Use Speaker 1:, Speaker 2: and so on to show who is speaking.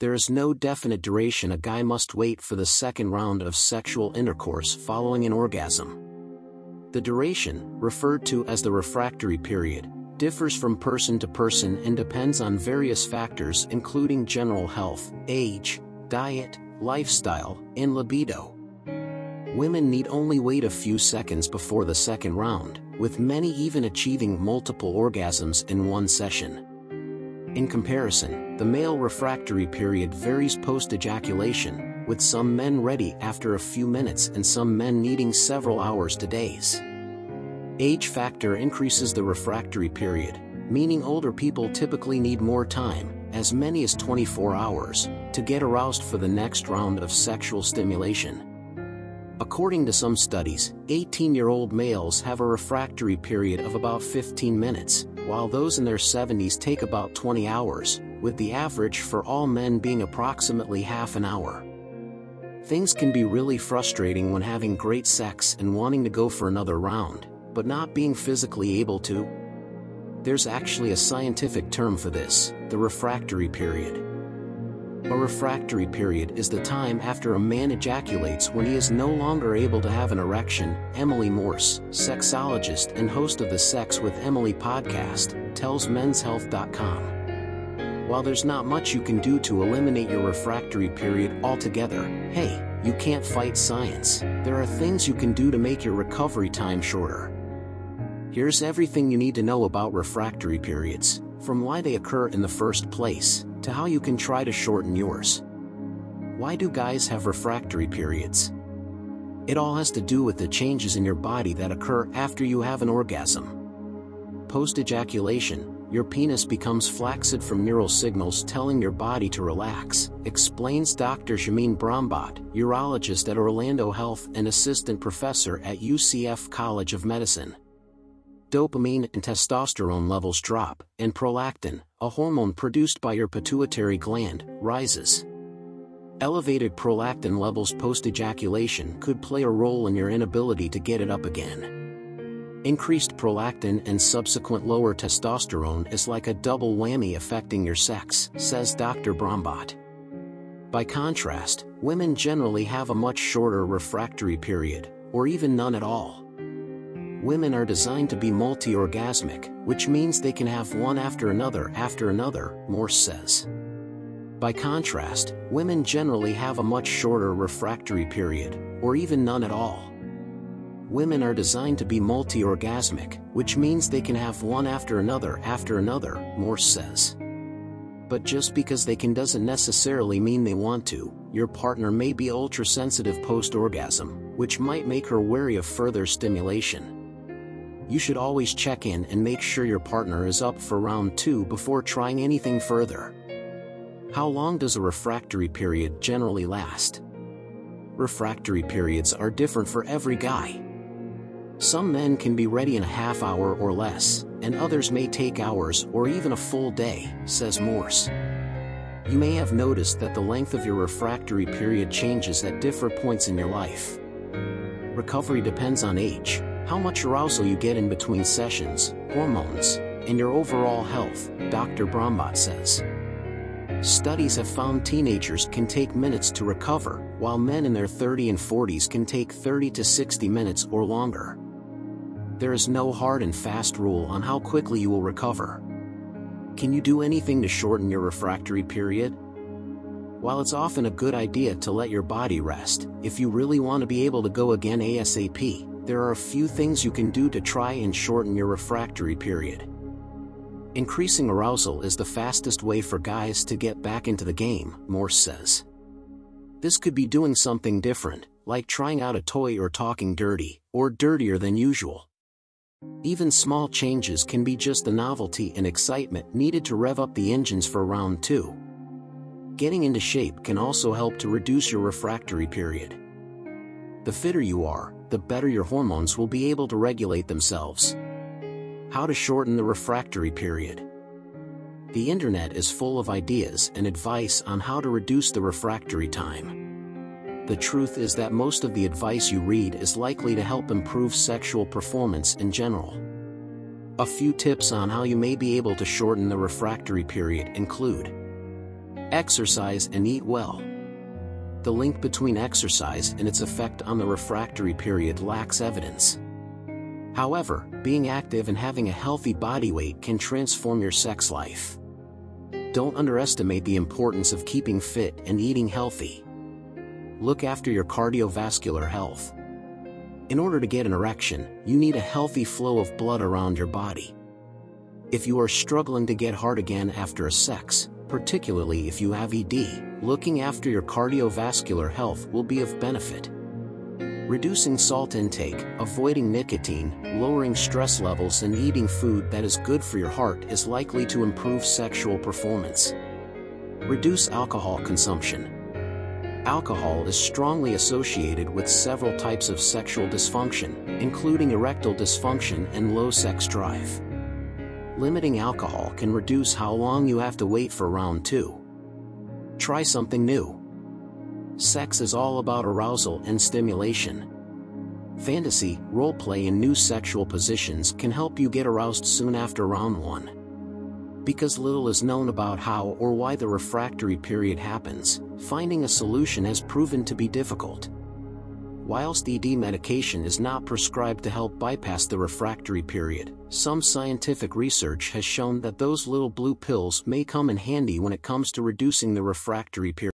Speaker 1: There is no definite duration a guy must wait for the second round of sexual intercourse following an orgasm. The duration, referred to as the refractory period, differs from person to person and depends on various factors including general health, age, diet, lifestyle, and libido. Women need only wait a few seconds before the second round, with many even achieving multiple orgasms in one session. In comparison, the male refractory period varies post-ejaculation, with some men ready after a few minutes and some men needing several hours to days. Age factor increases the refractory period, meaning older people typically need more time, as many as 24 hours, to get aroused for the next round of sexual stimulation. According to some studies, 18-year-old males have a refractory period of about 15 minutes, while those in their 70s take about 20 hours, with the average for all men being approximately half an hour. Things can be really frustrating when having great sex and wanting to go for another round, but not being physically able to. There's actually a scientific term for this, the refractory period. A refractory period is the time after a man ejaculates when he is no longer able to have an erection. Emily Morse, sexologist and host of the Sex with Emily podcast, tells menshealth.com. While there's not much you can do to eliminate your refractory period altogether, hey, you can't fight science. There are things you can do to make your recovery time shorter. Here's everything you need to know about refractory periods, from why they occur in the first place, to how you can try to shorten yours. Why do guys have refractory periods? It all has to do with the changes in your body that occur after you have an orgasm. Post-ejaculation, your penis becomes flaccid from neural signals telling your body to relax, explains Dr. Shameen Brahmbhatt, urologist at Orlando Health and assistant professor at UCF College of Medicine. Dopamine and testosterone levels drop, and prolactin, a hormone produced by your pituitary gland, rises. Elevated prolactin levels post-ejaculation could play a role in your inability to get it up again. Increased prolactin and subsequent lower testosterone is like a double whammy affecting your sex, says Dr. Brahmbhatt. By contrast, women generally have a much shorter refractory period, or even none at all. Women are designed to be multi-orgasmic, which means they can have one after another, Morse says. By contrast, women generally have a much shorter refractory period, or even none at all. Women are designed to be multi-orgasmic, which means they can have one after another, Morse says. But just because they can doesn't necessarily mean they want to. Your partner may be ultra-sensitive post-orgasm, which might make her wary of further stimulation. You should always check in and make sure your partner is up for round 2 before trying anything further. How long does a refractory period generally last? Refractory periods are different for every guy. Some men can be ready in a half hour or less, and others may take hours or even a full day, says Morse. You may have noticed that the length of your refractory period changes at different points in your life. Recovery depends on age, how much arousal you get in between sessions, hormones, and your overall health, Dr. Brahmbhatt says. Studies have found teenagers can take minutes to recover, while men in their 30s and 40s can take 30 to 60 minutes or longer. There is no hard and fast rule on how quickly you will recover. Can you do anything to shorten your refractory period? While it's often a good idea to let your body rest, if you really want to be able to go again ASAP, there are a few things you can do to try and shorten your refractory period. Increasing arousal is the fastest way for guys to get back into the game, Morse says. This could be doing something different, like trying out a toy or talking dirty, or dirtier than usual. Even small changes can be just the novelty and excitement needed to rev up the engines for round 2. Getting into shape can also help to reduce your refractory period. The fitter you are, the better your hormones will be able to regulate themselves. How to shorten the refractory period. The internet is full of ideas and advice on how to reduce the refractory time. The truth is that most of the advice you read is likely to help improve sexual performance in general. A few tips on how you may be able to shorten the refractory period include: Exercise and eat well. The link between exercise and its effect on the refractory period lacks evidence. However, being active and having a healthy body weight can transform your sex life. Don't underestimate the importance of keeping fit and eating healthy. Look after your cardiovascular health. In order to get an erection, you need a healthy flow of blood around your body. If you are struggling to get hard again after a sex, particularly if you have ED, looking after your cardiovascular health will be of benefit. Reducing salt intake, avoiding nicotine, lowering stress levels and eating food that is good for your heart is likely to improve sexual performance. Reduce alcohol consumption. Alcohol is strongly associated with several types of sexual dysfunction, including erectile dysfunction and low sex drive. Limiting alcohol can reduce how long you have to wait for round 2. Try something new. Sex is all about arousal and stimulation. Fantasy, roleplay and new sexual positions can help you get aroused soon after round 1. Because little is known about how or why the refractory period happens, finding a solution has proven to be difficult. Whilst ED medication is not prescribed to help bypass the refractory period, some scientific research has shown that those little blue pills may come in handy when it comes to reducing the refractory period.